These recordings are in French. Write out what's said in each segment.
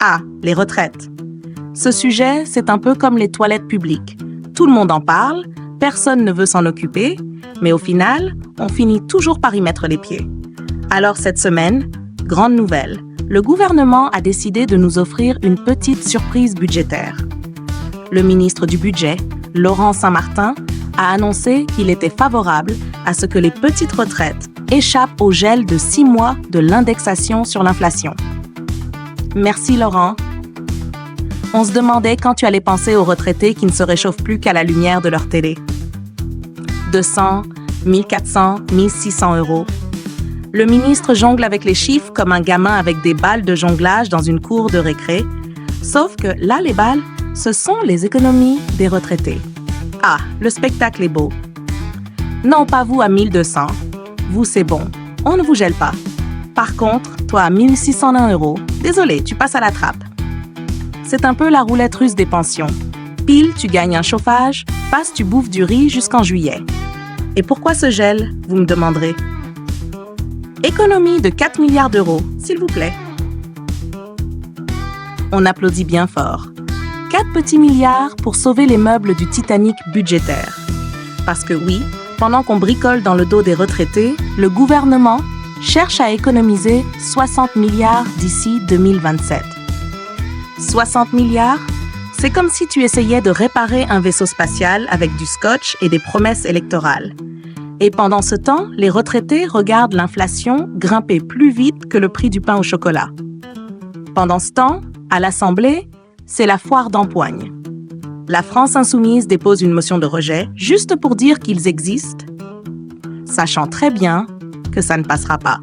Ah, les retraites. Ce sujet, c'est un peu comme les toilettes publiques. Tout le monde en parle, personne ne veut s'en occuper, mais au final, on finit toujours par y mettre les pieds. Alors cette semaine, grande nouvelle, le gouvernement a décidé de nous offrir une petite surprise budgétaire. Le ministre du Budget, Laurent Saint-Martin, a annoncé qu'il était favorable à ce que les petites retraites échappent au gel de 6 mois de l'indexation sur l'inflation. Merci Laurent. On se demandait quand tu allais penser aux retraités qui ne se réchauffent plus qu'à la lumière de leur télé. 200, 1400, 1600 euros. Le ministre jongle avec les chiffres comme un gamin avec des balles de jonglage dans une cour de récré. Sauf que là, les balles, ce sont les économies des retraités. Ah, le spectacle est beau. Non, pas vous à 1200. Vous, c'est bon. On ne vous gèle pas. Par contre, toi à 1601 euros, désolé, tu passes à la trappe. C'est un peu la roulette russe des pensions. Pile, tu gagnes un chauffage, face, tu bouffes du riz jusqu'en juillet. Et pourquoi ce gel, vous me demanderez? Économie de 4 milliards d'euros, s'il vous plaît. On applaudit bien fort. 4 petits milliards pour sauver les meubles du Titanic budgétaire. Parce que oui, pendant qu'on bricole dans le dos des retraités, le gouvernement cherche à économiser 60 milliards d'ici 2027. 60 milliards, c'est comme si tu essayais de réparer un vaisseau spatial avec du scotch et des promesses électorales. Et pendant ce temps, les retraités regardent l'inflation grimper plus vite que le prix du pain au chocolat. Pendant ce temps, à l'Assemblée, c'est la foire d'empoigne. La France insoumise dépose une motion de rejet juste pour dire qu'ils existent, sachant très bien que ça ne passera pas.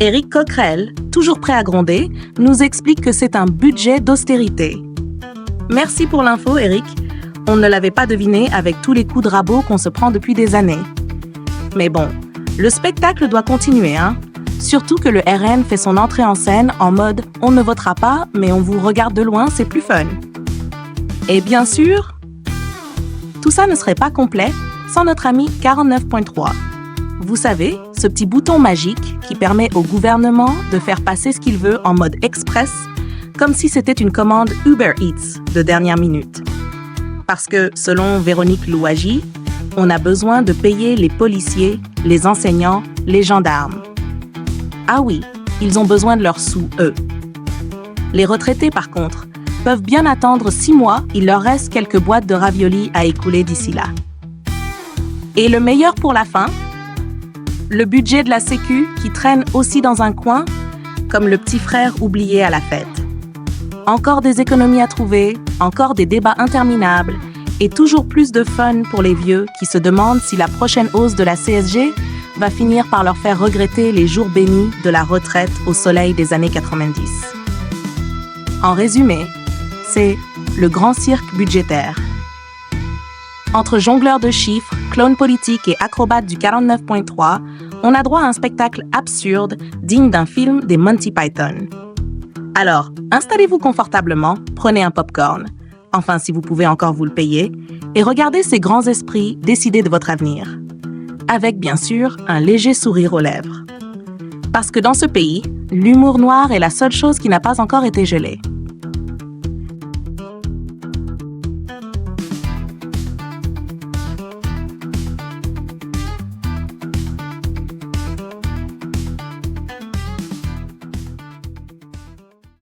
Éric Coquerel, toujours prêt à gronder, nous explique que c'est un budget d'austérité. Merci pour l'info, Éric. On ne l'avait pas deviné avec tous les coups de rabot qu'on se prend depuis des années. Mais bon, le spectacle doit continuer, hein? Surtout que le RN fait son entrée en scène en mode « on ne votera pas, mais on vous regarde de loin, c'est plus fun ». Et bien sûr, tout ça ne serait pas complet sans notre ami 49.3. Vous savez, ce petit bouton magique qui permet au gouvernement de faire passer ce qu'il veut en mode express, comme si c'était une commande Uber Eats de dernière minute. Parce que, selon Véronique Louwagie, on a besoin de payer les policiers, les enseignants, les gendarmes. Ah oui, ils ont besoin de leurs sous, eux. Les retraités, par contre, peuvent bien attendre 6 mois, il leur reste quelques boîtes de raviolis à écouler d'ici là. Et le meilleur pour la fin, le budget de la Sécu qui traîne aussi dans un coin, comme le petit frère oublié à la fête. Encore des économies à trouver, encore des débats interminables, et toujours plus de fun pour les vieux qui se demandent si la prochaine hausse de la CSG va finir par leur faire regretter les jours bénis de la retraite au soleil des années 90. En résumé, c'est le grand cirque budgétaire. Entre jongleurs de chiffres, clowns politiques et acrobates du 49.3, on a droit à un spectacle absurde digne d'un film des Monty Python. Alors, installez-vous confortablement, prenez un popcorn, enfin si vous pouvez encore vous le payer, et regardez ces grands esprits décider de votre avenir. Avec bien sûr un léger sourire aux lèvres. Parce que dans ce pays, l'humour noir est la seule chose qui n'a pas encore été gelée.